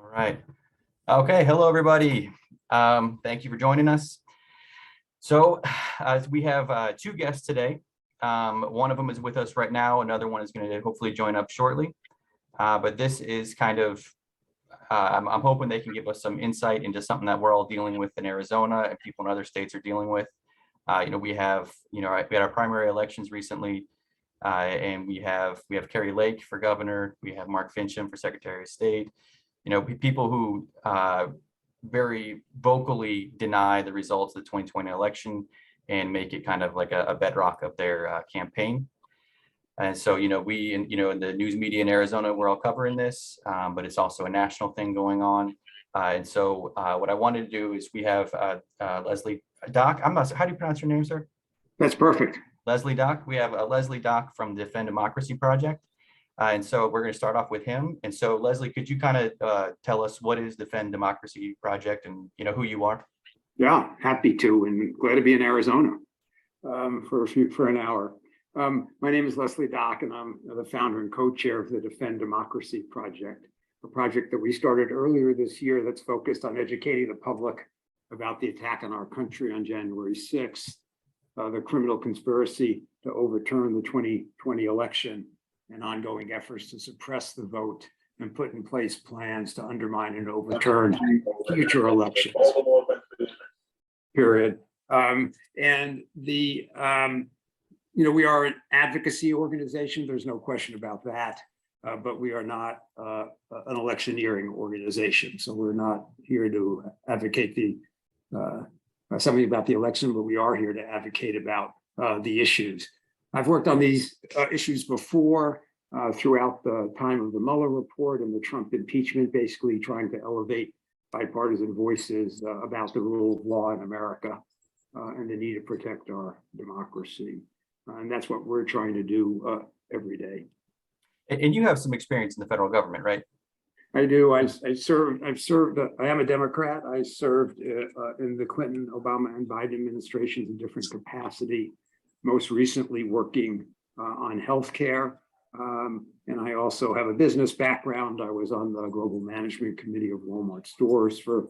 All right. Okay. Hello, everybody. Thank you for joining us. So we have two guests today. One of them is with us right now. Another one is going to hopefully join up shortly. But this is kind of, I'm hoping they can give us some insight into something that we're all dealing with in Arizona and people in other states are dealing with. We had our primary elections recently, and we have Kerry Lake for governor. We have Mark Fincham for Secretary of State. People who very vocally deny the results of the 2020 election and make it kind of like a bedrock of their campaign. And so, we in the news media in Arizona, we're all covering this, but it's also a national thing going on. And so what I wanted to do is we have Leslie Dach. How do you pronounce your name, sir? That's perfect. Leslie Dach. We have Leslie Dach from the Defend Democracy Project. And so we're going to start off with him. And so, Leslie, could you kind of tell us what is Defend Democracy Project and, who you are? Yeah, happy to, and glad to be in Arizona for an hour. My name is Leslie Dach, and I'm the founder and co-chair of the Defend Democracy Project, a project that we started earlier this year that's focused on educating the public about the attack on our country on January 6th, the criminal conspiracy to overturn the 2020 election, and ongoing efforts to suppress the vote and put in place plans to undermine and overturn future elections. Period. We are an advocacy organization. There's no question about that. But we are not an electioneering organization. So we're not here to advocate something about the election, but we are here to advocate about the issues. I've worked on these issues before throughout the time of the Mueller report and the Trump impeachment, basically trying to elevate bipartisan voices about the rule of law in America and the need to protect our democracy. And that's what we're trying to do every day. And you have some experience in the federal government, right? I do. I am a Democrat. I served in the Clinton, Obama, and Biden administrations in different capacity, most recently working on healthcare. And I also have a business background. I was on the global management committee of Walmart stores for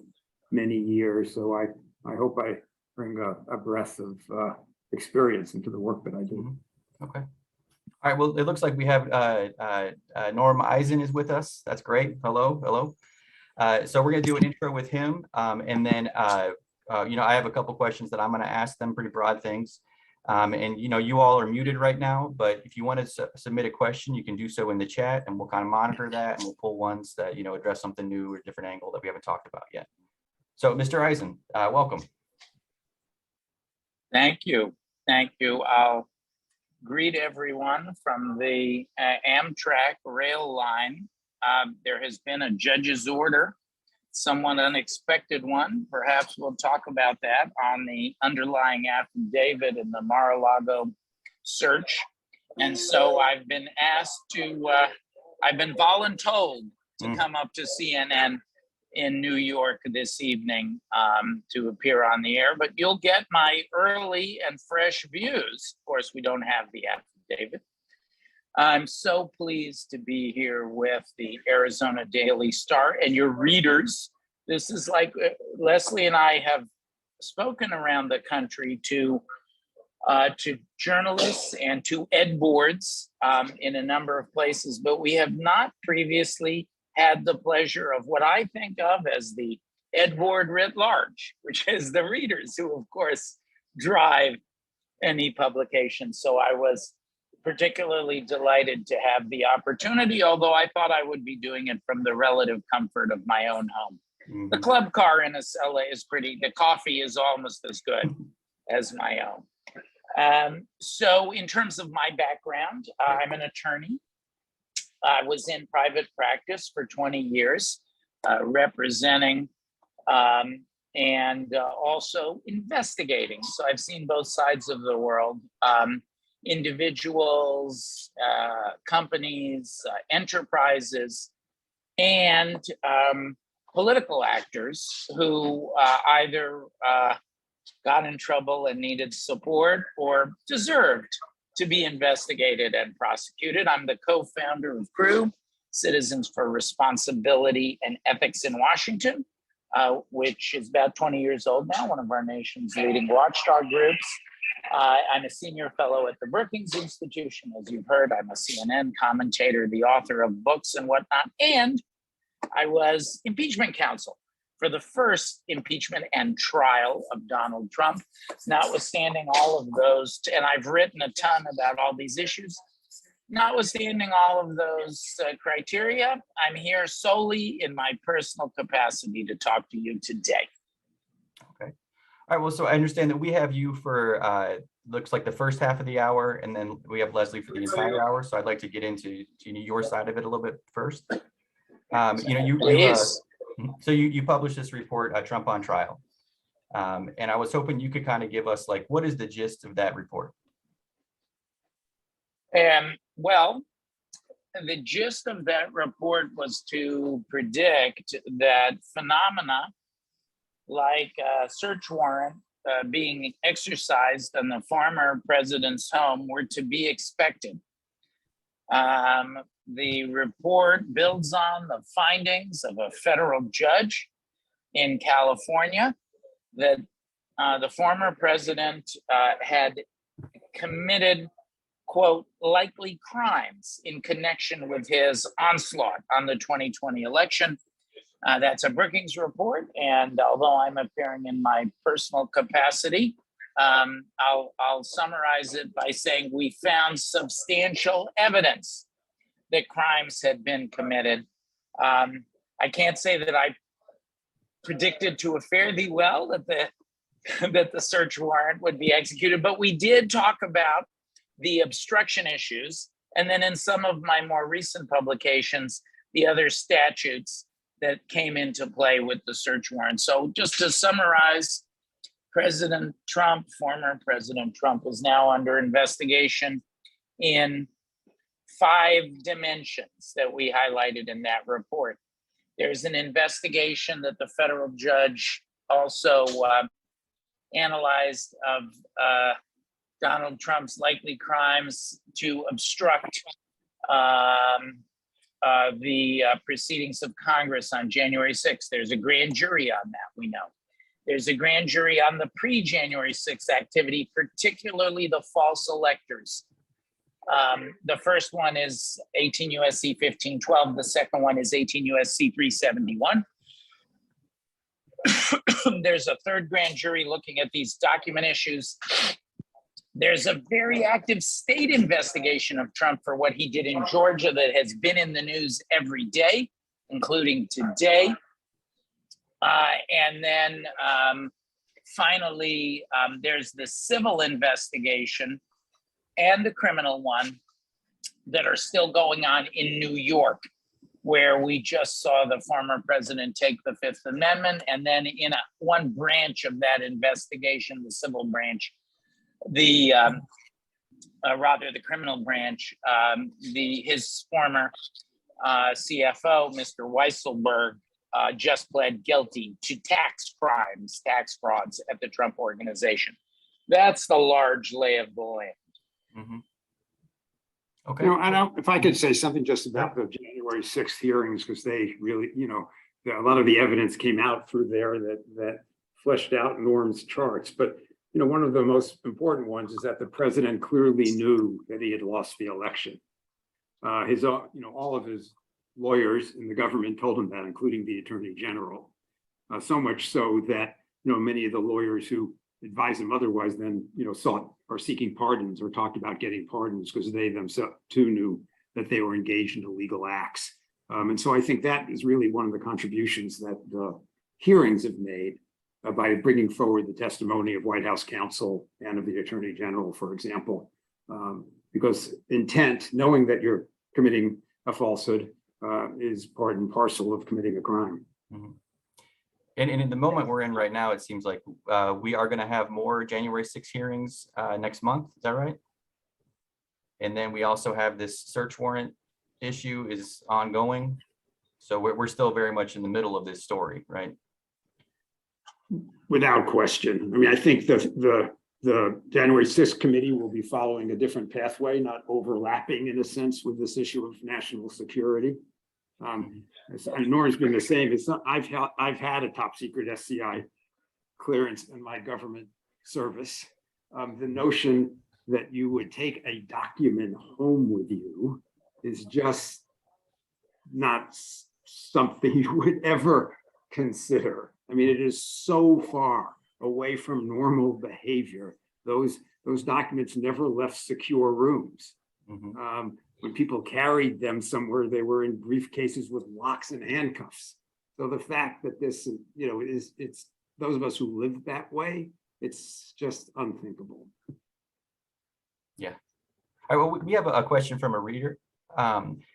many years. So I hope I bring a breadth of experience into the work that I do. Okay. All right. Well, it looks like we have Norm Eisen is with us. That's great. Hello. So we're going to do an intro with him. And then, I have a couple questions that I'm going to ask them, pretty broad things. And you all are muted right now, but if you want to submit a question, you can do so in the chat and we'll kind of monitor that and we'll pull ones that, address something new or a different angle that we haven't talked about yet. So Mr. Eisen, welcome. Thank you. I'll greet everyone from the Amtrak rail line. There has been a judge's order, somewhat unexpected one. Perhaps we'll talk about that on the underlying affidavit in the Mar-a-Lago search. And so I've been voluntold to come up to CNN in New York this evening to appear on the air, but you'll get my early and fresh views. Of course, we don't have the affidavit. I'm so pleased to be here with the Arizona Daily Star and your readers. This is like Leslie and I have spoken around the country to journalists and to ed boards in a number of places, but we have not previously had the pleasure of what I think of as the ed board writ large, which is the readers who, of course, drive any publication. So I was particularly delighted to have the opportunity, although I thought I would be doing it from the relative comfort of my own home. Mm-hmm. The club car in LA is the coffee is almost as good as my own. So in terms of my background, I'm an attorney. I was in private practice for 20 years, representing and also investigating. So I've seen both sides of the world. Individuals, companies, enterprises, and political actors who either got in trouble and needed support or deserved to be investigated and prosecuted. I'm the co-founder of CREW, Citizens for Responsibility and Ethics in Washington, which is about 20 years old now, one of our nation's leading watchdog groups. I'm a senior fellow at the Brookings Institution. As you've heard, I'm a CNN commentator, the author of books and whatnot, and I was impeachment counsel for the first impeachment and trial of Donald Trump, notwithstanding all of those, and I've written a ton about all these issues. Notwithstanding all of those criteria, I'm here solely in my personal capacity to talk to you today. Okay. All right. Well, so I understand that we have you for looks like the first half of the hour, and then we have Leslie for the entire hour. So I'd like to get into your side of it a little bit first. You published this report, Trump on Trial, and I was hoping you could kind of give us like what is the gist of that report? Well, the gist of that report was to predict that phenomena like a search warrant being exercised on the former president's home were to be expected. The report builds on the findings of a federal judge in California that the former president had committed, quote, likely crimes in connection with his onslaught on the 2020 election. That's a Brookings report. And although I'm appearing in my personal capacity, I'll summarize it by saying we found substantial evidence that crimes had been committed. I can't say that I predicted to a fare thee well that the search warrant would be executed, but we did talk about the obstruction issues, and then in some of my more recent publications, the other statutes that came into play with the search warrant. So just to summarize, former President Trump is now under investigation in 5 dimensions that we highlighted in that report. There's an investigation that the federal judge also analyzed of Donald Trump's likely crimes to obstruct the proceedings of Congress on January 6th. There's a grand jury on that, we know. There's a grand jury on the pre-January 6th activity, particularly the false electors. The first one is 18 U.S.C. 1512. The second one is 18 U.S.C. 371. There's a third grand jury looking at these document issues. There's a very active state investigation of Trump for what he did in Georgia that has been in the news every day, including today. And then finally, there's the civil investigation and the criminal one that are still going on in New York, where we just saw the former president take the Fifth Amendment. And then in one branch of that investigation, the civil branch, the criminal branch, his former CFO, Mr. Weisselberg, just pled guilty to tax crimes, tax frauds at the Trump organization. That's the large lay of the land. Mm-hmm. Okay. If I could say something just about the January 6th hearings, because they really, a lot of the evidence came out through there that fleshed out Norm's charts. But one of the most important ones is that the president clearly knew that he had lost the election. All of his lawyers in the government told him that, including the attorney general. So much so that, many of the lawyers who advised him otherwise then, sought or seeking pardons or talked about getting pardons because they themselves too knew that they were engaged in illegal acts. And so I think that is really one of the contributions that the hearings have made by bringing forward the testimony of White House counsel and of the attorney general, for example, because intent, knowing that you're committing a falsehood, is part and parcel of committing a crime. Mm-hmm. And in the moment we're in right now, it seems like we are going to have more January 6 hearings next month. Is that right? And then we also have this search warrant issue is ongoing. So we're still very much in the middle of this story, right? Without question. I mean, I think the January 6th committee will be following a different pathway, not overlapping in a sense with this issue of national security. Norm's been the same. It's not, I've had a top secret SCI clearance in my government service. The notion that you would take a document home with you is just not something you would ever consider. I mean, it is so far away from normal behavior. Those documents never left secure rooms. When people carried them somewhere, they were in briefcases with locks and handcuffs. So the fact that this, it's those of us who live that way, it's just unthinkable. Yeah. All right, well, we have a question from a reader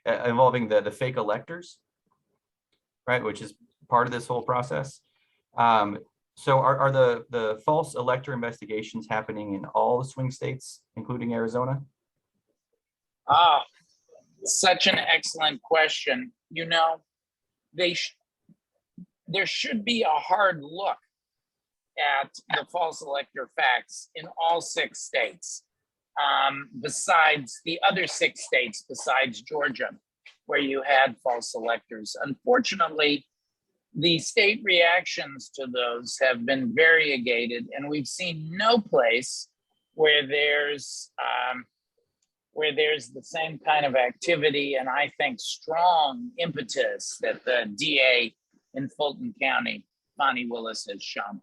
involving the fake electors, right, which is part of this whole process. So are the false elector investigations happening in all the swing states, including Arizona? Such an excellent question. There should be a hard look at the false elector facts in all 6 states, besides the other 6 states, besides Georgia, where you had false electors. Unfortunately, the state reactions to those have been variegated, and we've seen no place where there's the same kind of activity and I think strong impetus that the DA in Fulton County, Bonnie Willis, has shown.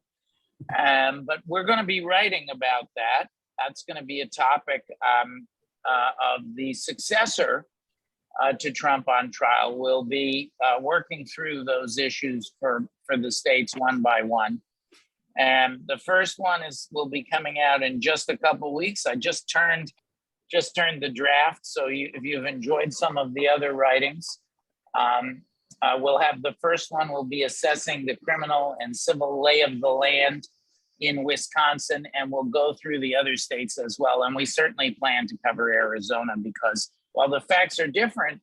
But we're going to be writing about that. That's going to be a topic of the successor to Trump on trial. Will be working through those issues for the states one by one. And the first one will be coming out in just a couple weeks. I just turned the draft. So if you've enjoyed some of the other writings, we'll have the first one will be assessing the criminal and civil lay of the land in Wisconsin, and we'll go through the other states as well. And we certainly plan to cover Arizona because while the facts are different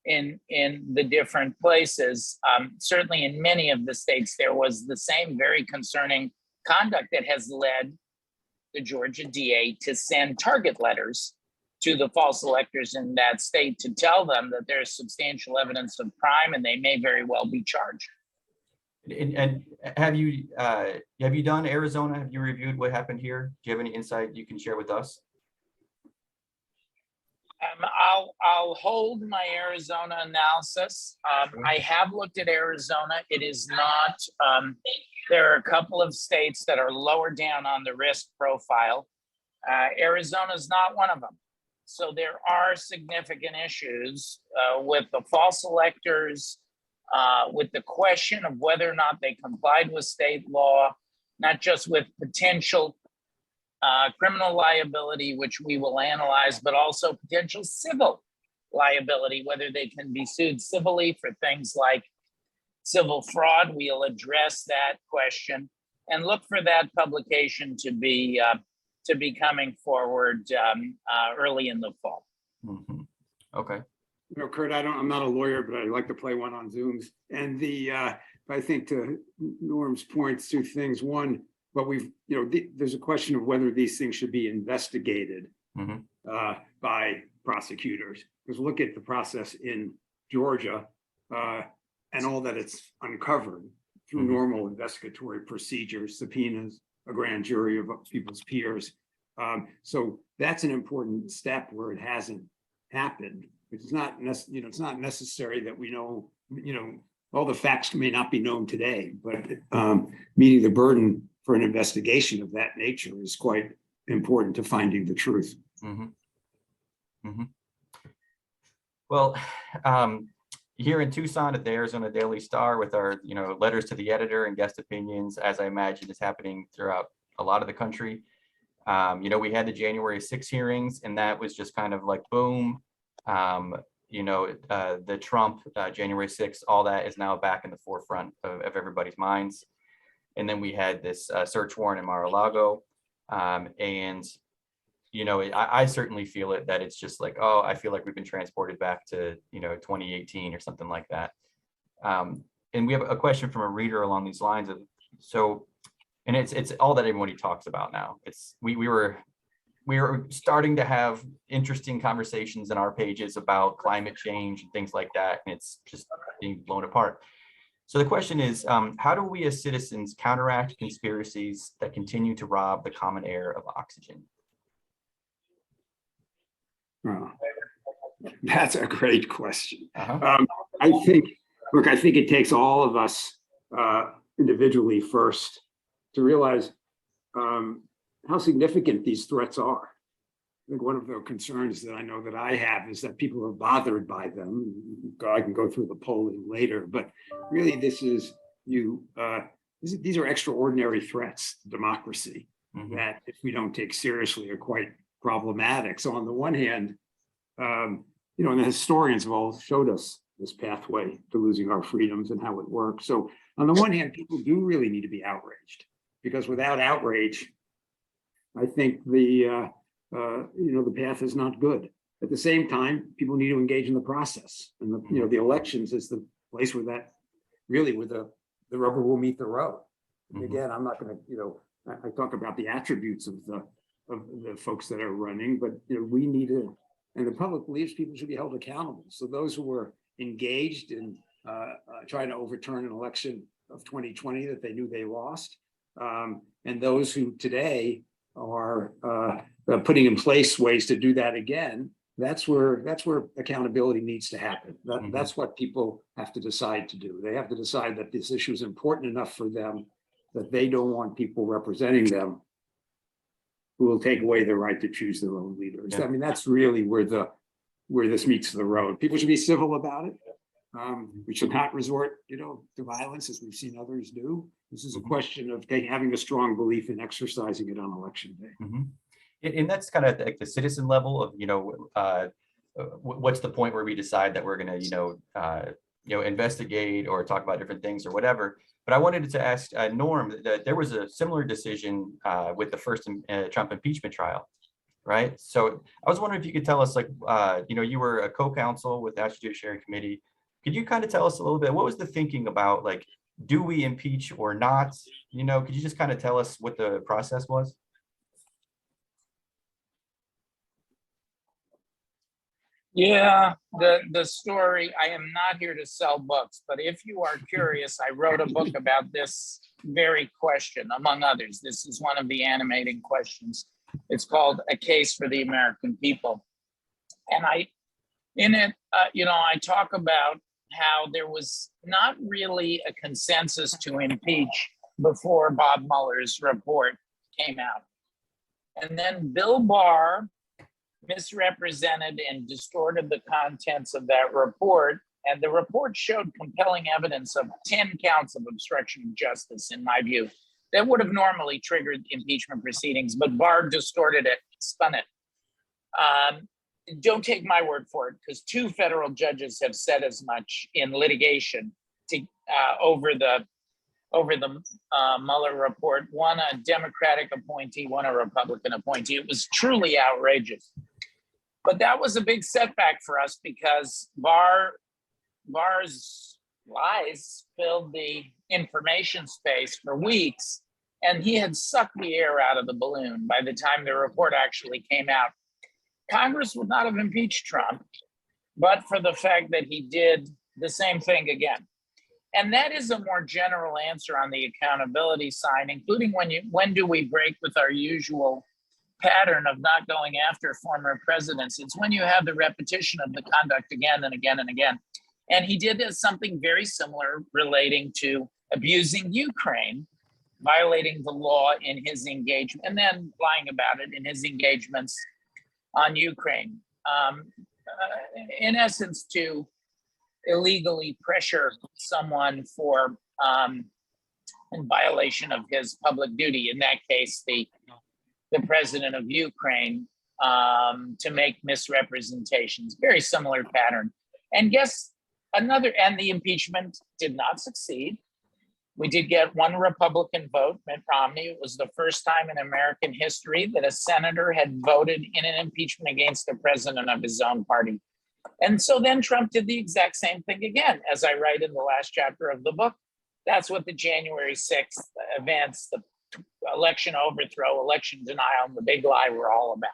in the different places, certainly in many of the states, there was the same very concerning conduct that has led the Georgia DA to send target letters to the false electors in that state to tell them that there's substantial evidence of crime and they may very well be charged. And have you done Arizona? Have you reviewed what happened here? Do you have any insight you can share with us? I'll hold my Arizona analysis. I have looked at Arizona. It is not, there are a couple of states that are lower down on the risk profile. Arizona is not one of them. So there are significant issues with the false electors, with the question of whether or not they complied with state law, not just with potential criminal liability, which we will analyze, but also potential civil liability, whether they can be sued civilly for things like civil fraud. We'll address that question and look for that publication to be coming forward early in the fall. Mm-hmm. Okay. Curt, I'm not a lawyer, but I like to play one on Zooms. And I think to Norm's points, 2 things. One, but there's a question of whether these things should be investigated by prosecutors. Because look at the process in Georgia and all that it's uncovered through normal investigatory procedures, subpoenas, a grand jury of people's peers. So that's an important step where it hasn't happened. It's not, it's not necessary that we know, all the facts may not be known today, but meeting the burden for an investigation of that nature is quite important to finding the truth. Well, here in Tucson at the Arizona Daily Star with our, letters to the editor and guest opinions, as I imagine is happening throughout a lot of the country. We had the January 6 hearings, and that was just kind of like, boom, the Trump January 6th, all that is now back in the forefront of everybody's minds. And then we had this search warrant in Mar-a-Lago. I certainly feel it, that it's just like, oh, I feel like we've been transported back to, 2018 or something like that. And we have a question from a reader along these lines of, and it's all that everybody talks about now. We were we're starting to have interesting conversations in our pages about climate change and things like that, and it's just being blown apart. So the question is, how do we as citizens counteract conspiracies that continue to rob the common air of oxygen? Oh, that's a great question. Uh-huh. I think it takes all of us individually first to realize how significant these threats are. I think one of the concerns that I know that I have is that people are bothered by them. I can go through the polling later, but really these are extraordinary threats to democracy that, if we don't take seriously, are quite problematic. So on the one hand, and the historians have all showed us this pathway to losing our freedoms and how it works. So on the one hand, people do really need to be outraged, because without outrage, I think the path is not good. At the same time, people need to engage in the process, and the elections is the place where the rubber will meet the road. Again, I'm not going to I talk about the attributes of the folks that are running, but we need to, and the public believes people should be held accountable. So those who were engaged in trying to overturn an election of 2020 that they knew they lost, and those who today are putting in place ways to do that again, that's where accountability needs to happen. That's what people have to decide to do. They have to decide that this issue is important enough for them that they don't want people representing them who will take away their right to choose their own leaders. Yeah. I mean, that's really where this meets the road. People should be civil about it. We should not resort, to violence as we've seen others do. This is a question of having a strong belief in exercising it on election day. And that's kind of like the citizen level of, what's the point where we decide that we're going to, investigate or talk about different things or whatever. But I wanted to ask Norm that there was a similar decision with the first Trump impeachment trial, right? So I was wondering if you could tell us, you were a co-counsel with the House Judiciary Committee. Could you kind of tell us a little bit, what was the thinking about, do we impeach or not? Could you just kind of tell us what the process was? Yeah, the story, I am not here to sell books, but if you are curious, I wrote a book about this very question, among others. This is one of the animating questions. It's called A Case for the American People. And I talk about how there was not really a consensus to impeach before Bob Mueller's report came out. And then Bill Barr misrepresented and distorted the contents of that report. And the report showed compelling evidence of 10 counts of obstruction of justice, in my view, that would have normally triggered impeachment proceedings, but Barr distorted it, spun it. Don't take my word for it, because 2 federal judges have said as much in litigation over the Mueller report, one a Democratic appointee, one a Republican appointee. It was truly outrageous. But that was a big setback for us, because Barr's lies filled the information space for weeks, and he had sucked the air out of the balloon by the time the report actually came out. Congress would not have impeached Trump, but for the fact that he did the same thing again. And that is a more general answer on the accountability side, including when do we break with our usual pattern of not going after former presidents. It's when you have the repetition of the conduct again and again and again. And he did something very similar relating to abusing Ukraine, violating the law in his engagement, and then lying about it in his engagements on Ukraine. In essence, to illegally pressure someone for in violation of his public duty, in that case, the president of Ukraine, to make misrepresentations. Very similar pattern. And the impeachment did not succeed. We did get one Republican vote, Mitt Romney. It was the first time in American history that a senator had voted in an impeachment against the president of his own party. And so then Trump did the exact same thing again. As I write in the last chapter of the book, that's what the January 6th events, election overthrow, election denial, and the big lie we're all about.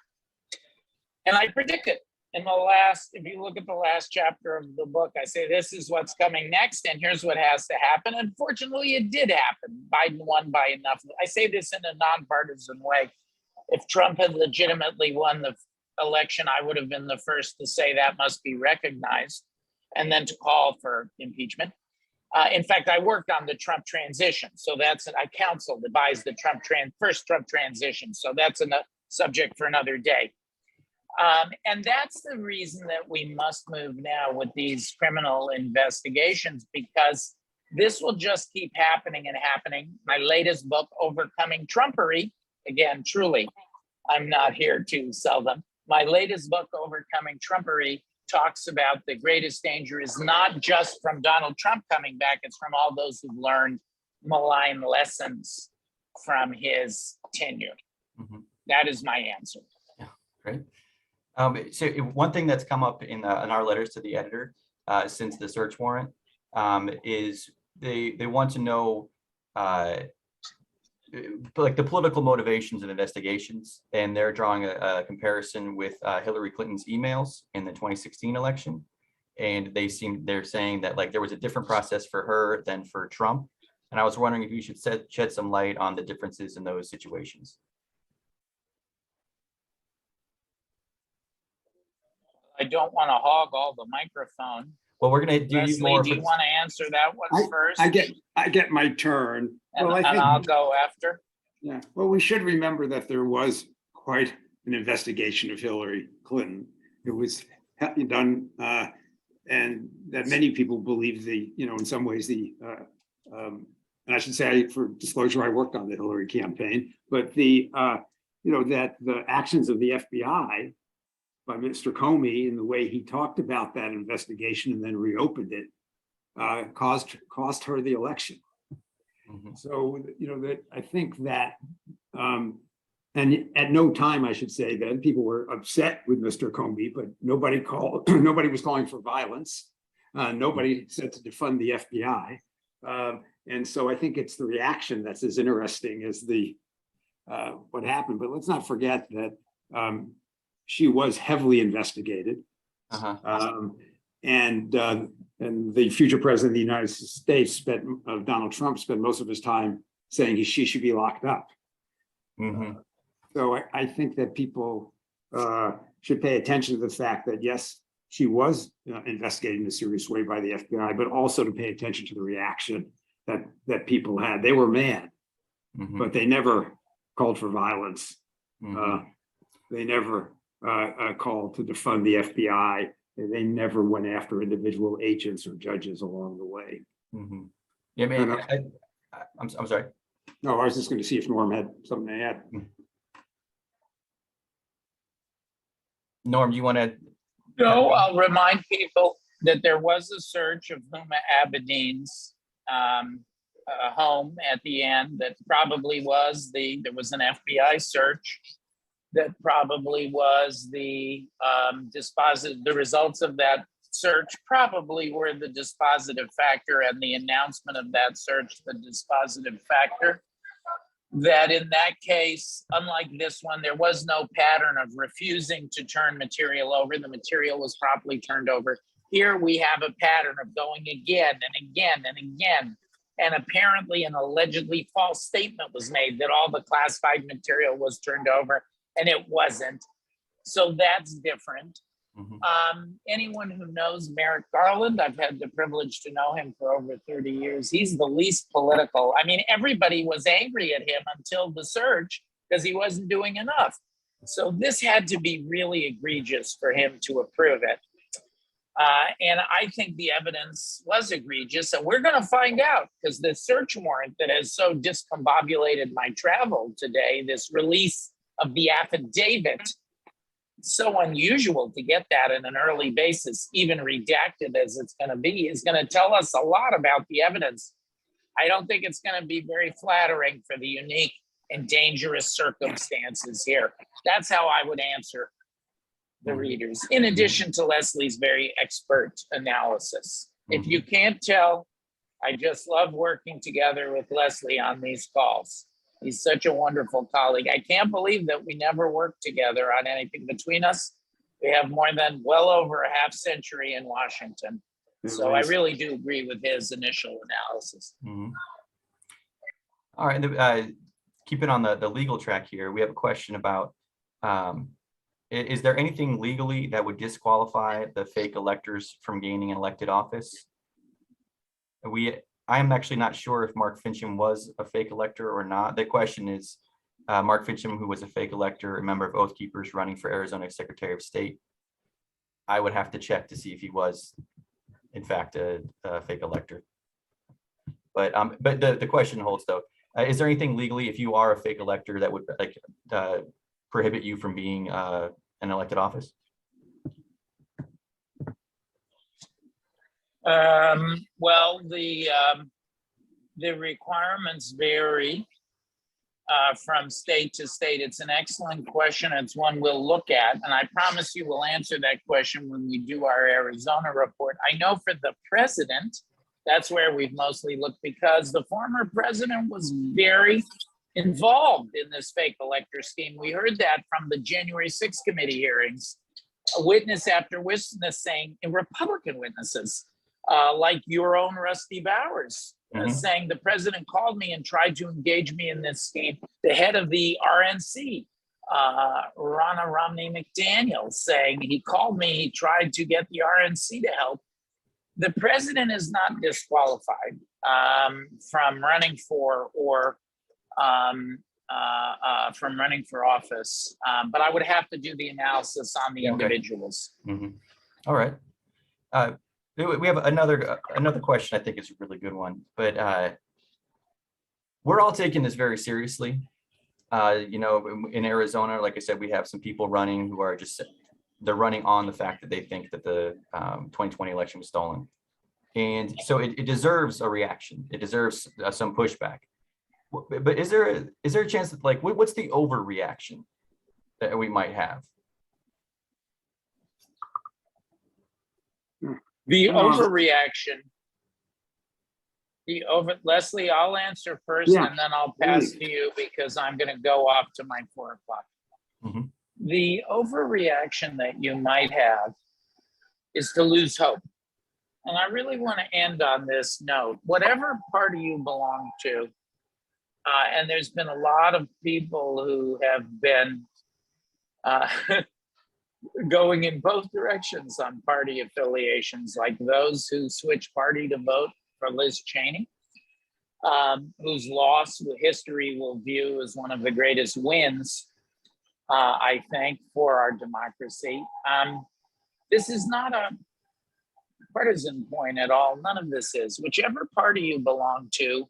And I predicted in the last, if you look at the last chapter of the book, I say, this is what's coming next, and here's what has to happen. Unfortunately, it did happen. Biden won by enough. I say this in a nonpartisan way. If Trump had legitimately won the election, I would have been the first to say that must be recognized, and then to call for impeachment. In fact, I worked on the Trump transition. So I counseled, advised the first Trump transition. So that's a subject for another day. And that's the reason that we must move now with these criminal investigations, because this will just keep happening and happening. My latest book, Overcoming Trumpery, again, truly, I'm not here to sell them. My latest book, Overcoming Trumpery, talks about the greatest danger is not just from Donald Trump coming back, it's from all those who've learned malign lessons from his tenure. Mm-hmm. That is my answer. Yeah, great. So one thing that's come up in our letters to the editor since the search warrant is they want to know like the political motivations of investigations, and they're drawing a comparison with Hillary Clinton's emails in the 2016 election, and they're saying that like there was a different process for her than for Trump, and I was wondering if you should shed some light on the differences in those situations. I don't want to hog all the microphone. Well, we're going to do Leslie, more. Do you want to answer that one first? I get my turn. And, well, and I'll go after. Yeah. Well, we should remember that there was quite an investigation of Hillary Clinton. It was done, and that many people believe in some ways and I should say, for disclosure, I worked on the Hillary campaign, but that the actions of the FBI by Mr. Comey and the way he talked about that investigation and then reopened it cost her the election. Mm-hmm. So, that I think that, and at no time, I should say, then people were upset with Mr. Comey, but nobody was calling for violence. Nobody said to defund the FBI. And so I think it's the reaction that's as interesting as what happened. But let's not forget that she was heavily investigated. Uh-huh. And the future president of the United States, Donald Trump, spent most of his time saying she should be locked up. Mm-hmm. So I think that people should pay attention to the fact that, yes, she was investigated in a serious way by the FBI, but also to pay attention to the reaction that people had. They were mad, mm-hmm. but they never called for violence. Mm-hmm. They never called to defund the FBI. They never went after individual agents or judges along the way. Mm-hmm. Yeah, man. I'm sorry. No, I was just going to see if Norm had something to add. Norm, you want to? No, I'll remind people that there was a search of Huma Abedin's home at the end. That probably was there was an FBI search. That probably was the dispositive. The results of that search probably were the dispositive factor, and the announcement of that search the dispositive factor. That in that case, unlike this one, there was no pattern of refusing to turn material over. The material was properly turned over. Here we have a pattern of going again and again and again. And apparently an allegedly false statement was made that all the classified material was turned over, and it wasn't. So that's different. Mm-hmm. Anyone who knows Merrick Garland, I've had the privilege to know him for over 30 years. He's the least political. I mean, everybody was angry at him until the search because he wasn't doing enough. So this had to be really egregious for him to approve it. And I think the evidence was egregious. And we're going to find out, because the search warrant that has so discombobulated my travel today, this release of the affidavit, so unusual to get that in an early basis, even redacted as it's going to be, is going to tell us a lot about the evidence. I don't think it's going to be very flattering for the unique and dangerous circumstances here. That's how I would answer the readers, in addition to Leslie's very expert analysis. If you can't tell, I just love working together with Leslie on these calls. He's such a wonderful colleague. I can't believe that we never worked together on anything between us. We have more than well over a half century in Washington. So I really do agree with his initial analysis. Mhm. All right, keeping on the legal track here, we have a question about, is there anything legally that would disqualify the fake electors from gaining an elected office? I am actually not sure if Mark Fincham was a fake elector or not. The question is, Mark Fincham, who was a fake elector, a member of Oath Keepers running for Arizona Secretary of State. I would have to check to see if he was, in fact, a fake elector. But the question holds though. Is there anything legally, if you are a fake elector, that would prohibit you from being an elected office? Well, the requirements vary from state to state. It's an excellent question. It's one we'll look at, and I promise you we'll answer that question when we do our Arizona report. I know for the president, that's where we've mostly looked, because the former president was very involved in this fake elector scheme. We heard that from the January 6th committee hearings, a witness after witness saying, and Republican witnesses, like your own Rusty Bowers, saying the president called me and tried to engage me in this scheme. The head of the RNC, Ronna Romney McDaniel, saying he called me, he tried to get the RNC to help. The president is not disqualified from running for office, but I would have to do the analysis on the individuals. All right. We have another question I think is a really good one, but we're all taking this very seriously. You know, in Arizona, like I said, we have some people running who are they're running on the fact that they think that the 2020 election was stolen. And so it deserves a reaction. It deserves some pushback. But is there a chance that, like, what's the overreaction that we might have? The overreaction, Leslie, I'll answer first, and then I'll pass to you because I'm going to go off to my 4 o'clock. The overreaction that you might have is to lose hope. And I really want to end on this note. Whatever party you belong to, and there's been a lot of people who have been going in both directions on party affiliations, like those who switch party to vote for Liz Cheney, whose loss history will view as one of the greatest wins, I think, for our democracy. This is not a partisan point at all. None of this is. Whichever party you belong to,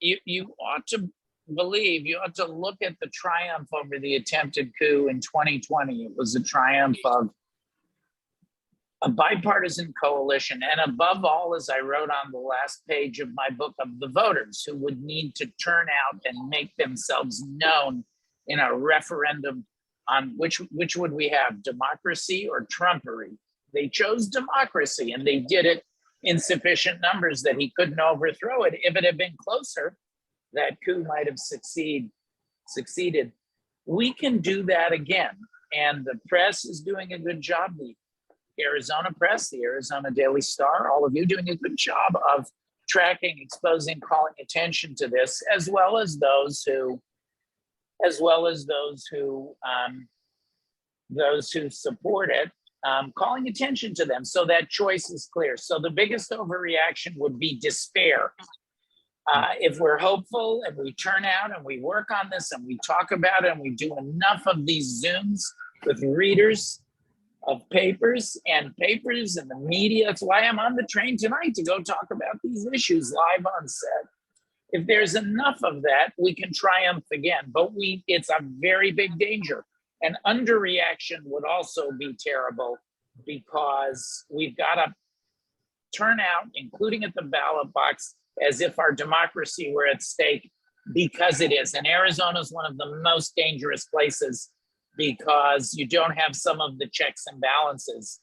you ought to believe, you ought to look at the triumph over the attempted coup in 2020. It was a triumph of a bipartisan coalition, and above all, as I wrote on the last page of my book, of the voters who would need to turn out and make themselves known in a referendum on which would we have, democracy or Trumpery. They chose democracy, and they did it in sufficient numbers that he couldn't overthrow it. If it had been closer, that coup might have succeeded. We can do that again. And the press is doing a good job. The Arizona press, the Arizona Daily Star, all of you doing a good job of tracking, exposing, calling attention to this, as well as those who support it, calling attention to them so that choice is clear. So the biggest overreaction would be despair. If we're hopeful and we turn out and we work on this and we talk about it and we do enough of these Zooms with readers of papers and the media, that's why I'm on the train tonight to go talk about these issues live on set. If there's enough of that, we can triumph again, but it's a very big danger. And underreaction would also be terrible, because we've got to turn out, including at the ballot box, as if our democracy were at stake, because it is. And Arizona is one of the most dangerous places, because you don't have some of the checks and balances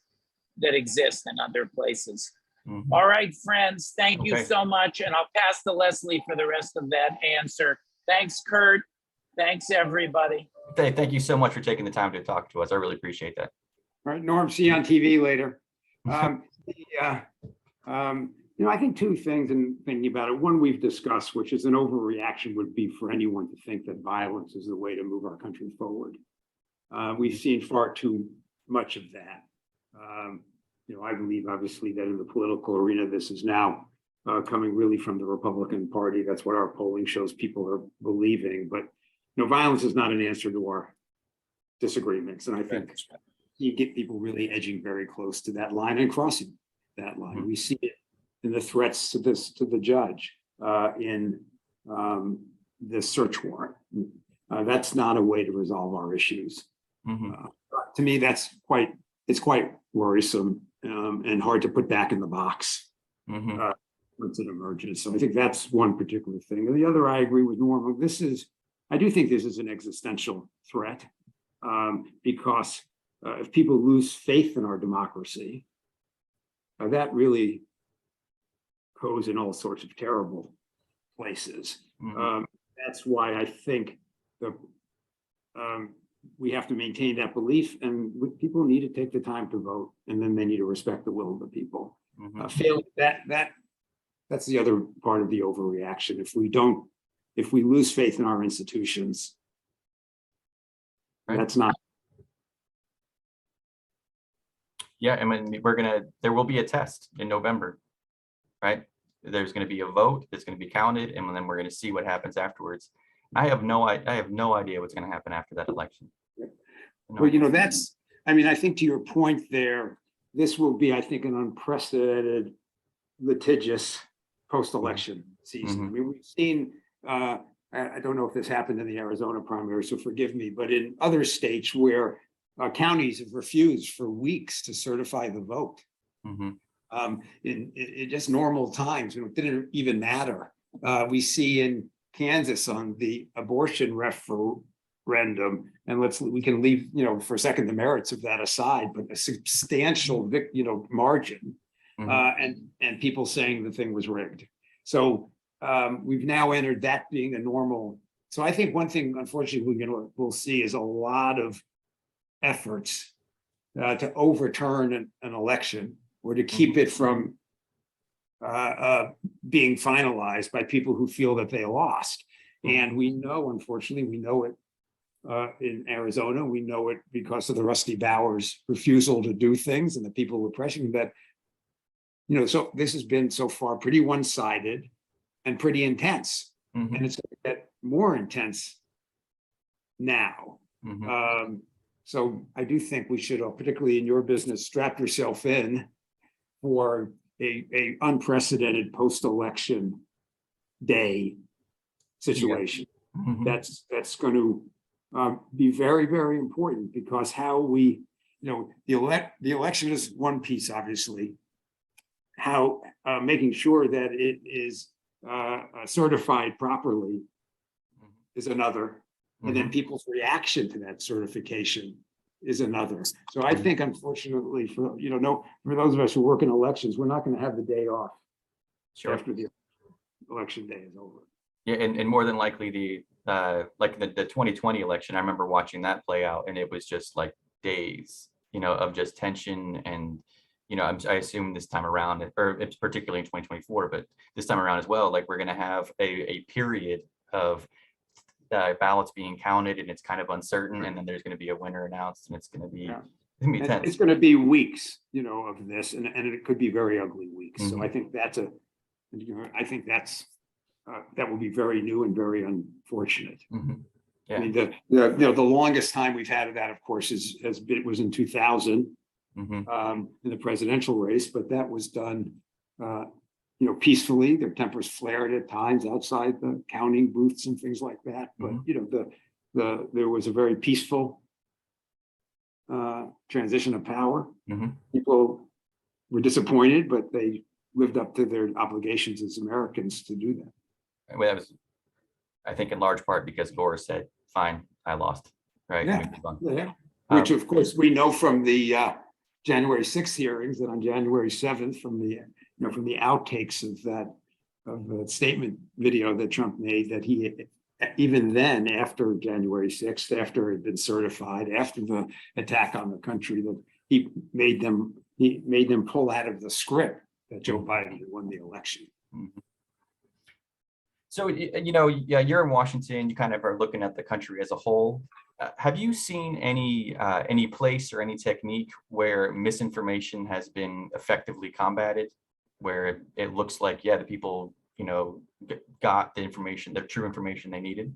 that exist in other places. Mhm. All right, friends, thank you Okay. so much. And I'll pass to Leslie for the rest of that answer. Thanks, Curt. Thanks, everybody. Thank you so much for taking the time to talk to us. I really appreciate that. All right, Norm, see you on TV later. I think two things in thinking about it. One we've discussed, which is an overreaction would be for anyone to think that violence is the way to move our country forward. We've seen far too much of that. I believe obviously that in the political arena, this is now coming really from the Republican Party. That's what our polling shows people are believing. But violence is not an answer to our disagreements. And I think you get people really edging very close to that line and crossing that line. Mhm. We see it in the threats to the judge, in the search warrant. That's not a way to resolve our issues. Mhm. To me, it's quite worrisome and hard to put back in the box Mhm. once it emerges. So I think that's one particular thing. And the other, I agree with Norm. I do think this is an existential threat, because if people lose faith in our democracy, that really goes in all sorts of terrible places. Mhm. That's why I think we have to maintain that belief, and people need to take the time to vote, and then they need to respect the will of the people. Mhm. Failing that's the other part of the overreaction. If we lose faith in our institutions, Right. that's not. Yeah, I mean, there will be a test in November, right? There's going to be a vote that's going to be counted, and then we're going to see what happens afterwards. I have no idea what's going to happen after that election. No Well, idea. I think to your point there, this will be, I think, an unprecedented litigious post-election season. Mhm. I mean, we've seen, I don't know if this happened in the Arizona primary, so forgive me, but in other states where counties have refused for weeks to certify the vote. Mhm. In just normal times, it didn't even matter. We see in Kansas on the abortion referendum, and we can leave, for a second, the merits of that aside, but a substantial, margin, and people saying the thing was rigged. So we've now entered that being a normal. So I think one thing, unfortunately, we'll see is a lot of efforts to overturn an election or to keep it from being finalized by people who feel that they lost. And we know, unfortunately, it in Arizona. We know it because of the Rusty Bowers refusal to do things and the people were pressuring that. So this has been so far pretty one-sided and pretty intense. Mhm. And it's going to get more intense now. Mhm. So I do think we should, particularly in your business, strap yourself in for a unprecedented post-election day situation. Mhm. That's going to be very, very important, because how we, the election is one piece, obviously. How making sure that it is certified properly is another. And then people's reaction to that certification is another. So I think, unfortunately, for those of us who work in elections, we're not going to have the day off after the election day is over. Yeah, and more than likely the 2020 election, I remember watching that play out, and it was just like days, of just tension. And I assume this time around, or it's particularly in 2024, but this time around as well, like we're going to have a period of ballots being counted, and it's kind of uncertain, and then there's going to be a winner announced, and it's going to be tense. It's going to be weeks, of this, and it could be very ugly weeks. So I think that will be very new and very unfortunate. Yeah. I mean, the longest time we've had of that, of course, was in 2000 in the presidential race, but that was done peacefully. Their tempers flared at times outside the counting booths and things like that. But there was a very peaceful transition of power. People were disappointed, but they lived up to their obligations as Americans to do that. Well, that was, I think, in large part because Gore said, "Fine, I lost." Right. Yeah. Which, of course, we know from the January 6th hearings, that on January 7th, from the from the outtakes of the statement video that Trump made, that he, even then, after January 6th, after it had been certified, after the attack on the country, that he made them pull out of the script that Joe Biden had won the election. Mhm. So, yeah, you're in Washington, you kind of are looking at the country as a whole. Have you seen any place or any technique where misinformation has been effectively combated, where it looks like, yeah, the people, got the information, the true information they needed?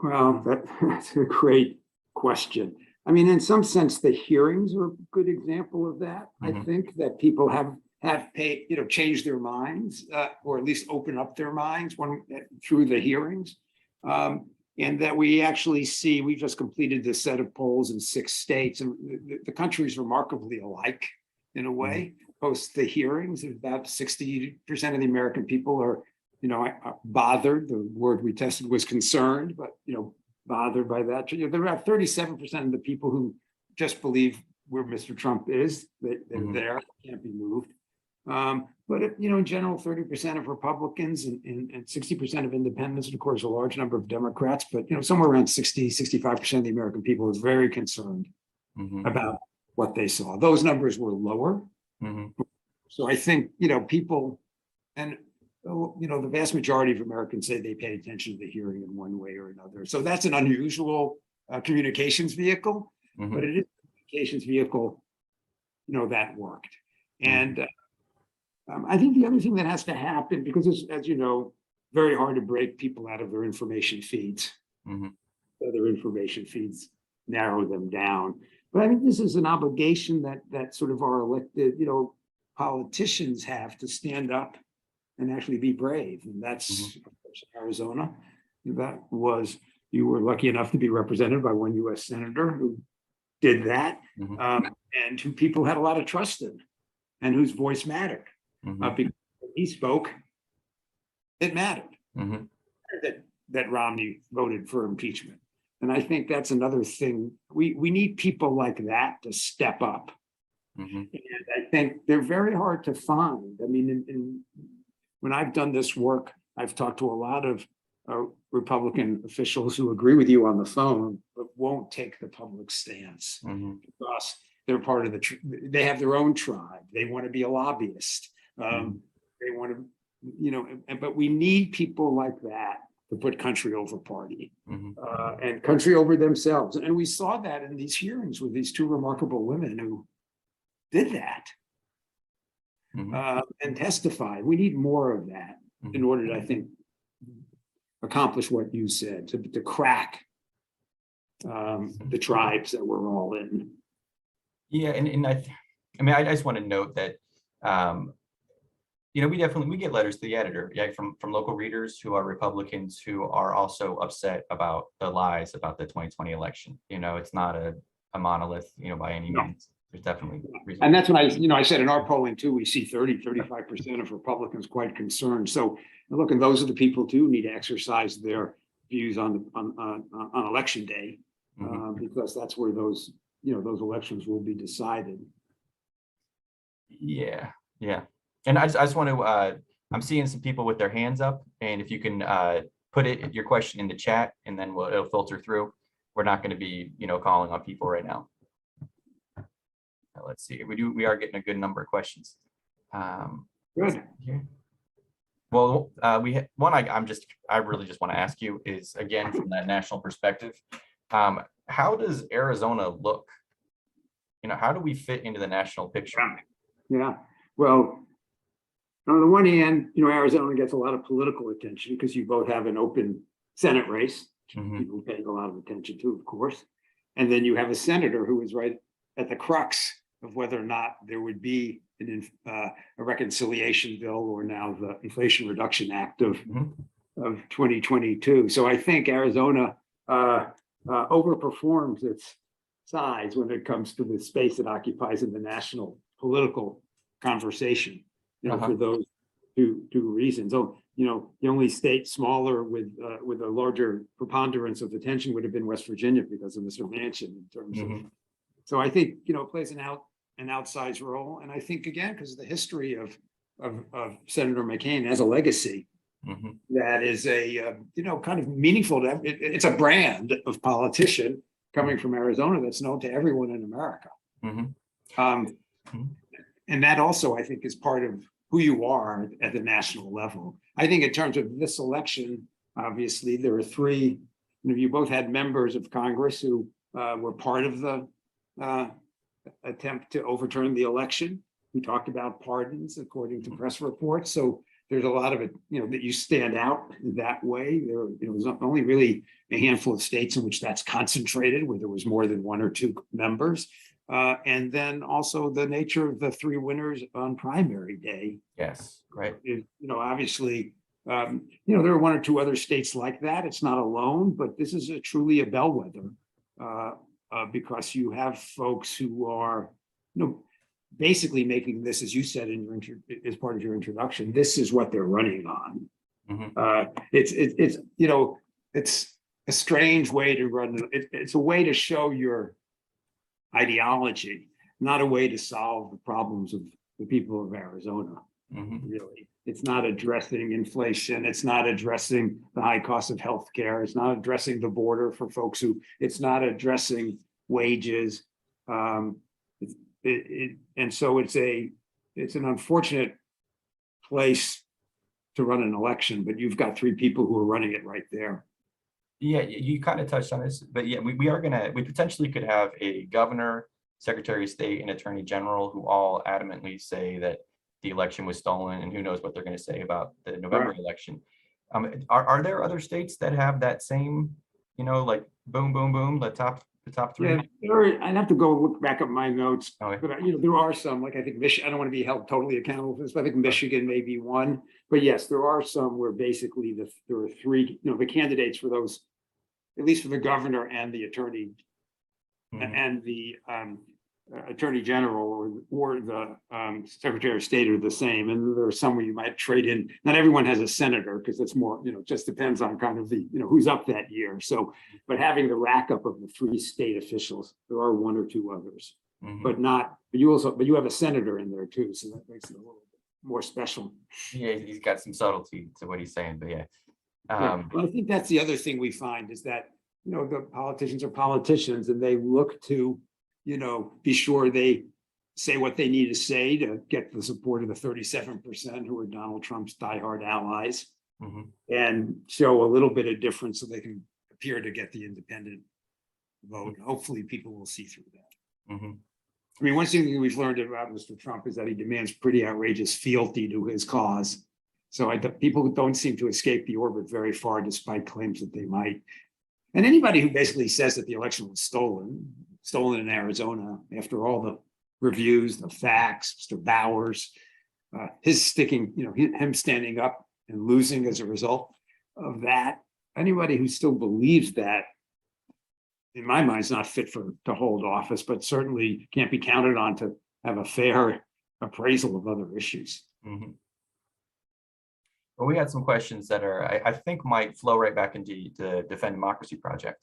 Well, that's a great question. I mean, in some sense, the hearings are a good example of that. I think that people have paid, changed their minds, or at least open up their minds through the hearings. And that we actually see, we just completed this set of polls in 6 states, and the country is remarkably alike in a way. Post the hearings, about 60% of the American people are, bothered. The word we tested was concerned, but, bothered by that. There are about 37% of the people who just believe where Mr. Trump is, they're there, can't be moved. But in general, 30% of Republicans and 60% of independents, and of course, a large number of Democrats, but somewhere around 65% of the American people are very concerned about what they saw. Those numbers were lower. So I think, people, and the vast majority of Americans say they paid attention to the hearing in one way or another. So that's an unusual communications vehicle, but it is a communications vehicle, that worked. And I think the other thing that has to happen, because it's, as you know, very hard to break people out of their information feeds. Other information feeds narrow them down. But I think this is an obligation that sort of our elected, politicians have to stand up and actually be brave. And that's, of course, Arizona. You were lucky enough to be represented by one U.S. senator who did that, and who people had a lot of trust in, and whose voice mattered. Because when he spoke, it mattered that Romney voted for impeachment. And I think that's another thing. We need people like that to step up. And I think they're very hard to find. I mean, when I've done this work, I've talked to a lot of Republican officials who agree with you on the phone, but won't take the public stance because they're part of they have their own tribe. They want to be a lobbyist. They want to, but we need people like that to put country over party and country over themselves. And we saw that in these hearings with these 2 remarkable women who did that and testified. We need more of that in order to, I think, accomplish what you said, to crack the tribes that we're all in. Yeah, and I just want to note that we get letters to the editor, from local readers who are Republicans who are also upset about the lies about the 2020 election. It's not a monolith, by any means. There's definitely reasons. And that's when I said in our polling too, we see 35% of Republicans quite concerned. So look, and those are the people too who need to exercise their views on election day, because that's where those elections will be decided. Yeah. And I just want to, I'm seeing some people with their hands up, and if you can put your question in the chat, and then it'll filter through. We're not going to be, calling on people right now. Let's see. We are getting a good number of questions. Good. Well, I really just want to ask you is, again, from that national perspective, how does Arizona look? How do we fit into the national picture? Yeah. Well, on the one hand, Arizona gets a lot of political attention because you both have an open Senate race, people paying a lot of attention to, of course. And then you have a senator who is right at the crux of whether or not there would be a reconciliation bill, or now the Inflation Reduction Act of 2022. So I think Arizona overperforms its size when it comes to the space it occupies in the national political conversation, for those two reasons. So, the only state smaller with a larger preponderance of attention would have been West Virginia because of Mr. Manchin in terms of. So I think, it plays an an outsized role. And I think, again, because of the history of Senator McCain as a legacy, that is a, kind of meaningful. It's a brand of politician coming from Arizona that's known to everyone in America. And that also, I think, is part of who you are at the national level. I think in terms of this election, obviously, there are three, you both had members of Congress who were part of the attempt to overturn the election. We talked about pardons according to press reports. So there's a lot of it, that you stand out that way. There was only really a handful of states in which that's concentrated, where there was more than one or two members. And then also the nature of the three winners on primary day. Yes, right. Obviously, there are one or two other states like that. It's not alone, but this is truly a bellwether because you have folks who are, basically making this, as you said as part of your introduction, this is what they're running on. It's a strange way to run. It's a way to show your ideology, not a way to solve the problems of the people of Arizona. Really, it's not addressing inflation. It's not addressing the high cost of healthcare. It's not addressing the border for folks it's not addressing wages. And so it's an unfortunate place to run an election, but you've got three people who are running it right there. Yeah, you kind of touched on this, but yeah, we potentially could have a governor, secretary of state, and attorney general who all adamantly say that the election was stolen, and who knows what they're going to say about the November election. Are there other states that have that same, like boom, boom, boom, the top three? Yeah, I'd have to go look back at my notes, Okay. but there are some, like I think Michigan. I don't want to be held totally accountable for this, but I think Michigan may be one. But yes, there are some where basically there are three, the candidates for those, at least for the governor and the attorney and the attorney general or the secretary of state are the same. And there are some where you might trade in. Not everyone has a senator because it's more, just depends on kind of the, who's up that year. So, but having the rack up of the three state officials, there are one or two others, but you have a senator in there too. So that makes it a little bit more special. Yeah, he's got some subtlety to what he's saying, but yeah. Well, I think that's the other thing we find is that, the politicians are politicians and they look to, be sure they say what they need to say to get the support of the 37% who are Donald Trump's diehard allies and show a little bit of difference so they can appear to get the independent vote. Hopefully people will see through that. I mean, one thing we've learned about Mr. Trump is that he demands pretty outrageous fealty to his cause. So people don't seem to escape the orbit very far, despite claims that they might. And anybody who basically says that the election was stolen in Arizona, after all the reviews, the facts, Mr. Bowers, his sticking, him standing up and losing as a result of that. Anybody who still believes that, in my mind, is not fit to hold office, but certainly can't be counted on to have a fair appraisal of other issues. Well, we had some questions that I think might flow right back into the Defend Democracy Project,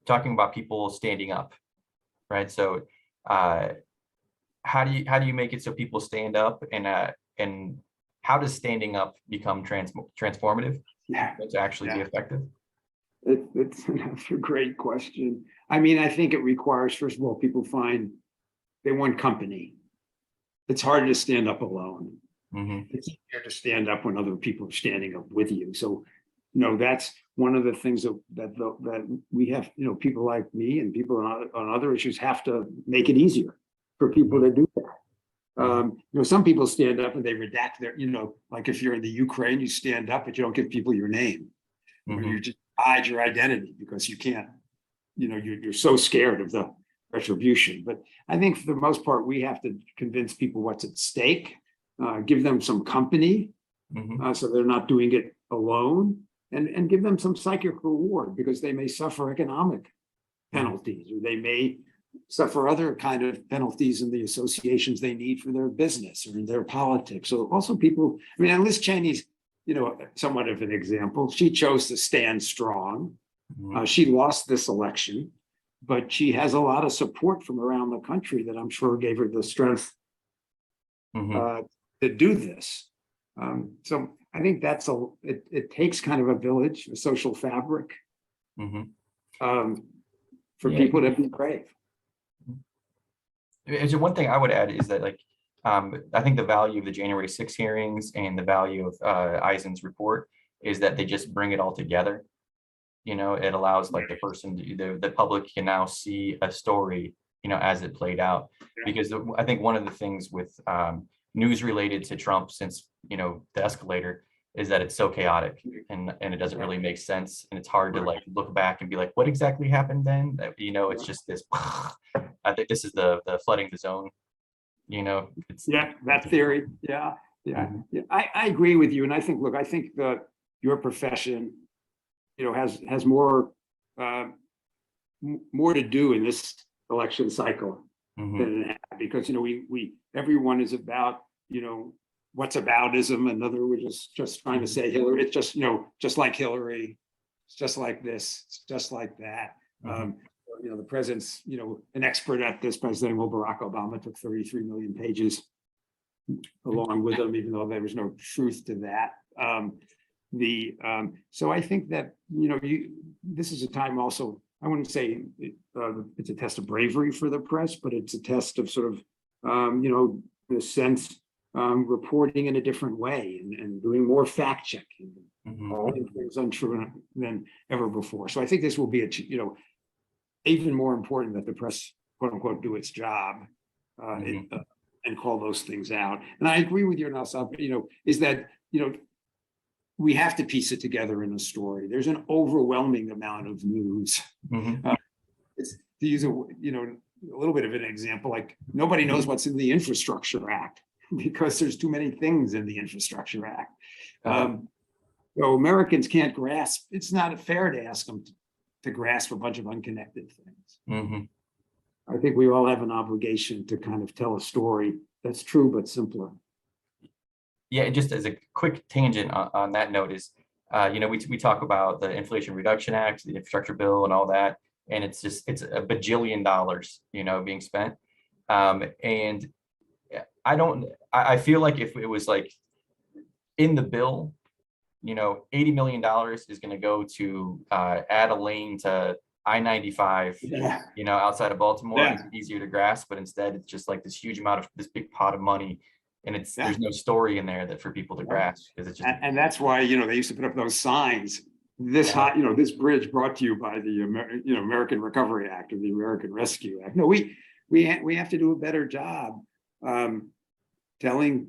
talking about people standing up, right? So how do you make it so people stand up, and how does standing up become transformative? Yeah, to actually be effective? It's another great question. I mean, I think it requires, first of all, people find they want company. It's harder to stand up alone. It's easier to stand up when other people are standing up with you. So, that's one of the things that we have, people like me and people on other issues have to make it easier for people to do that. Some people stand up and they redact their, like if you're in the Ukraine, you stand up, but you don't give people your name. Or you just hide your identity because you can't, you're so scared of the retribution. But I think for the most part, we have to convince people what's at stake. Give them some company so they're not doing it alone, and give them some psychic reward because they may suffer economic penalties or they may suffer other kind of penalties in the associations they need for their business or in their politics. So also people, Liz Cheney's, somewhat of an example. She chose to stand strong. She lost this election. but she has a lot of support from around the country that I'm sure gave her the strength to do this. So I think it takes kind of a village, a social fabric, for people to be brave. Is one thing I would add is that, like, I think the value of the January 6 hearings and the value of Eisen's report is that they just bring it all together. You know, it allows like the person, the public can now see a story, you know, as it played out. Because I think one of the things with news related to Trump since, you know, the escalator is that it's so chaotic and it doesn't really make sense. And it's hard to like look back and be like, what exactly happened then? You know, it's just this, I think this is the flooding the zone, you know. That theory. I agree with you. And I think, look, I think that your profession, you know, has more to do in this election cycle than it had, because, you know, we everyone is about, you know, what's aboutism. Another, we're just trying to say Hillary, it's just, you know, just like Hillary, it's just like this, it's just like that. You know, the president's, you know, an expert at this. President Barack Obama took 33 million pages along with him, even though there was no truth to that. So I think that, you know, this is a time also, I wouldn't say it's a test of bravery for the press, but it's a test of sort of, you know, in a sense, reporting in a different way and doing more fact checking, things untrue than ever before. So I think this will be you know, even more important that the press, quote unquote, do its job and call those things out. And I agree with you, Nassab, you know, is that, you know, we have to piece it together in a story. There's an overwhelming amount of news. It's, to use a little bit of an example, like nobody knows what's in the Infrastructure Act because there's too many things in the Infrastructure Act. So Americans can't grasp. It's not fair to ask them to grasp a bunch of unconnected things. I think we all have an obligation to kind of tell a story that's true but simpler. Yeah, just as a quick tangent on that note is, you know, we talk about the Inflation Reduction Act, the infrastructure bill and all that, and it's a bajillion dollars, you know, being spent. And I feel like if it was like in the bill, you know, $80 million is going to go to add a lane to I-95, you know, outside of Baltimore. It's easier to grasp, but instead it's just like this huge amount of this big pot of money. And there's no story in there that for people to grasp, because it's just, and that's why, you know, they used to put up those signs. This hot, you know, this bridge brought to you by the American Recovery Act or the American Rescue Act. No, we have to do a better job telling,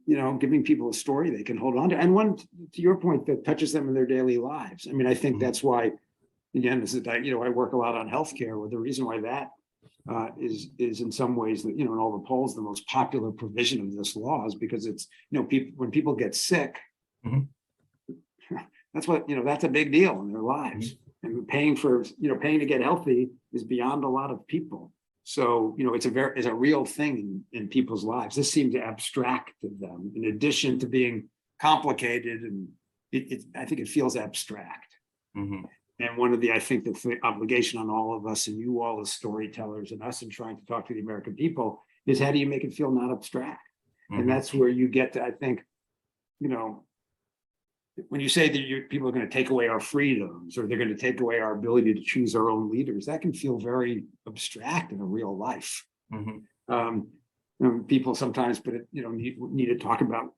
you know, giving people a story they can hold on to, and one, to your point, that touches them in their daily lives. I mean, I think that's why, again, this is, you know, I work a lot on healthcare. Well, the reason why that is in some ways that, you know, in all the polls, the most popular provision of this law is because it's, you know, when people get sick, that's what, you know, that's a big deal in their lives. And paying to get healthy is beyond a lot of people. So, you know, it's a real thing in people's lives. This seems abstract to them, in addition to being complicated, and I think it feels abstract. And one of the, I think the obligation on all of us, and you all as storytellers and us in trying to talk to the American people, is how do you make it feel not abstract? And that's where you get to, I think, you know, when you say that people are going to take away our freedoms, or they're going to take away our ability to choose our own leaders, that can feel very abstract in a real life. People sometimes need to talk about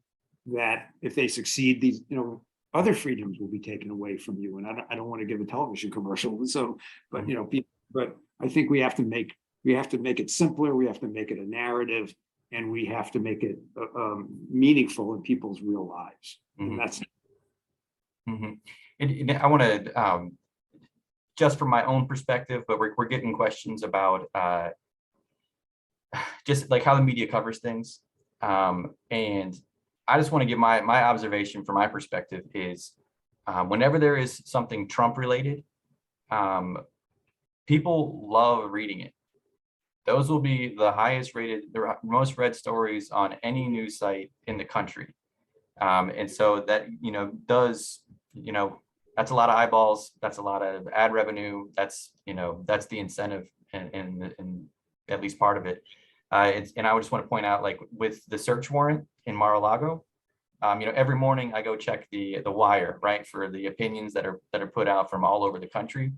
that. If they succeed, these, you know, other freedoms will be taken away from you. And I don't want to give a television commercial. So, but, you know, but I think we have to make it simpler. We have to make it a narrative, and we have to make it meaningful in people's real lives. And that's. And I want to, just from my own perspective, but we're getting questions about just like how the media covers things. And I just want to give my observation from my perspective is, whenever there is something Trump related, people love reading it. Those will be the highest rated, the most read stories on any news site in the country. And so that, you know, does, you know, that's a lot of eyeballs. That's a lot of ad revenue. That's, that's the incentive and at least part of it. And I just want to point out, like with the search warrant in Mar-a-Lago, every morning I go check the wire, right, for the opinions that are put out from all over the country,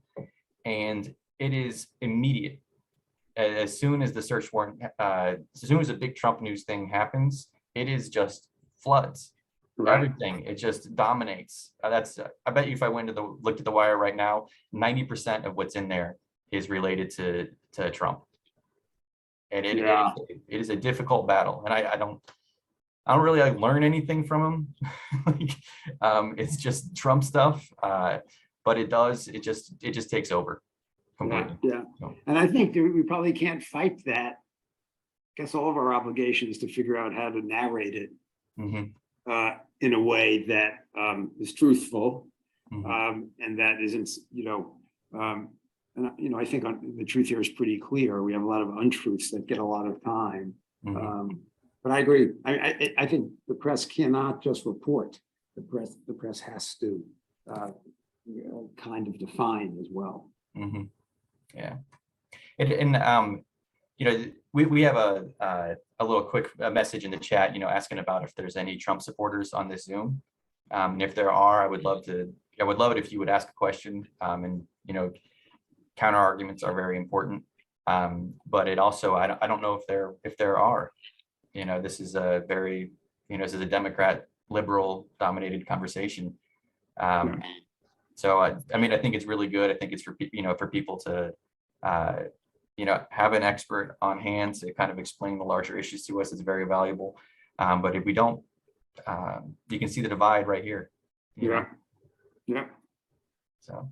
and it is immediate. As soon as the search warrant, as soon as a big Trump news thing happens, it is just floods. Right. Everything, it just dominates. I bet you if I went to looked at the wire right now, 90% of what's in there is related to Trump. And it is a difficult battle. And I don't really learn anything from him. It's just Trump stuff. But it just takes over completely. Yeah. And I think that we probably can't fight that. I guess all of our obligations to figure out how to narrate it in a way that is truthful, and that isn't, I think the truth here is pretty clear. We have a lot of untruths that get a lot of time. But I agree. I think the press cannot just report. The press has to kind of define as well. Yeah, and we have a little quick message in the chat, asking about if there's any Trump supporters on this Zoom, and if there are, I would love it if you would ask a question, and counter arguments are very important, but it also I don't know if there are, this is a very this is a Democrat liberal dominated conversation. So I think it's really good. I think it's for people to have an expert on hand to kind of explain the larger issues to us. It's very valuable. But if we don't, you can see the divide right here. Yeah. So,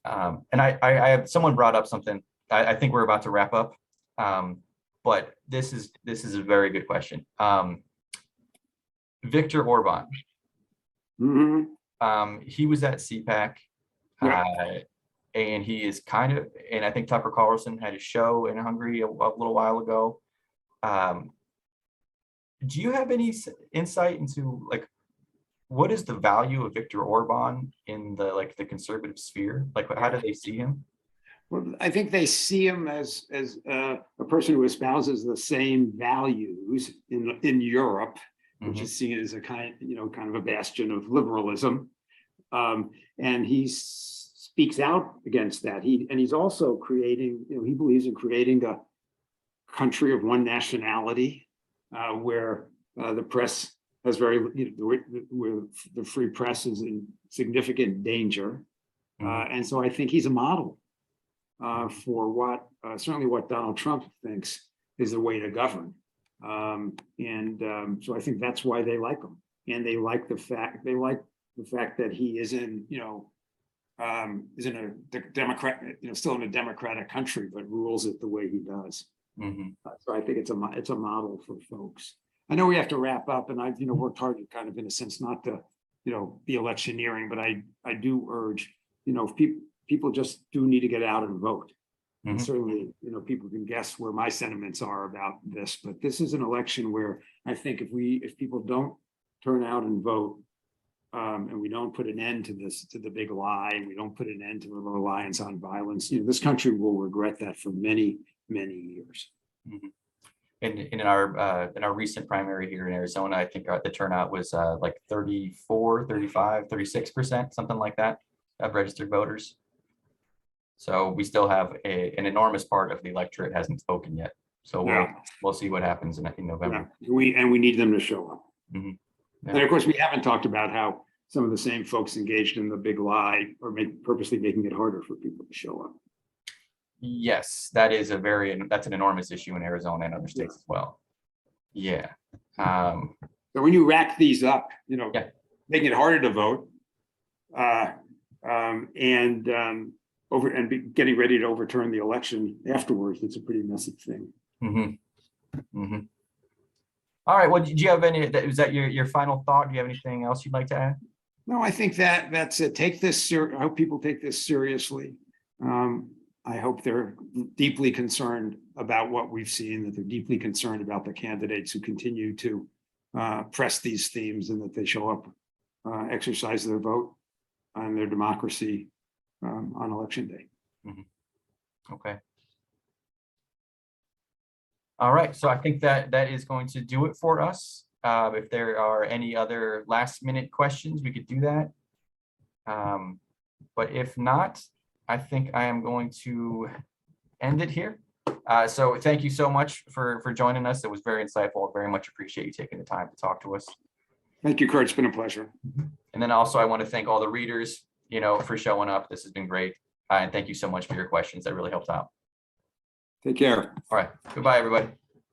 and I have someone brought up something. I think we're about to wrap up, but this is a very good question. Viktor Orban. He was at CPAC, and he is and I think Tucker Carlson had a show in Hungary a little while ago. Do you have any insight into what is the value of Viktor Orban in the conservative sphere? How do they see him? Well, I think they see him as a person who espouses the same values in Europe, which is seen as a kind of a bastion of liberalism, and he speaks out against that. He's also creating, he believes in creating a country of one nationality, where the press has where the free press is in significant danger, and so I think he's a model for certainly what Donald Trump thinks is the way to govern. So I think that's why they like him, and they like the fact that he isn't a Democrat, still in a democratic country, but rules it the way he does. So I think it's a model for folks. I know we have to wrap up, and I've worked hard to kind of, in a sense, not to be electioneering, but I do urge if people just do need to get out and vote. And certainly, people can guess where my sentiments are about this, but this is an election where I think if people don't turn out and vote, and we don't put an end to the big lie, and we don't put an end to the reliance on violence, this country will regret that for many, many years. And in our recent primary here in Arizona, I think the turnout was 34, 35, 36%, something like that, of registered voters. So we still have an enormous part of the electorate hasn't spoken yet. So we'll see what happens in November. Yeah. We need them to show up. Yeah. And of course, we haven't talked about how some of the same folks engaged in the big lie are purposely making it harder for people to show up. Yes, that's an enormous issue in Arizona and other states as well. Yeah. So when you rack these up, making it harder to vote, getting ready to overturn the election afterwards, it's a pretty messy thing. All right. Well, do you have is that your final thought? Do you have anything else you'd like to add? No, I think that's it. I hope people take this seriously. I hope they're deeply concerned about what we've seen, that they're deeply concerned about the candidates who continue to press these themes, and that they show up, exercise their vote, on their democracy on election day. Okay. All right, so I think that is going to do it for us. If there are any other last minute questions, we could do that. But if not, I think I am going to end it here. So thank you so much for joining us. It was very insightful. I very much appreciate you taking the time to talk to us. Thank you, Curt. It's been a pleasure. And then also I want to thank all the readers, for showing up. This has been great. And thank you so much for your questions. That really helps out. Take care. All right. Goodbye, everybody.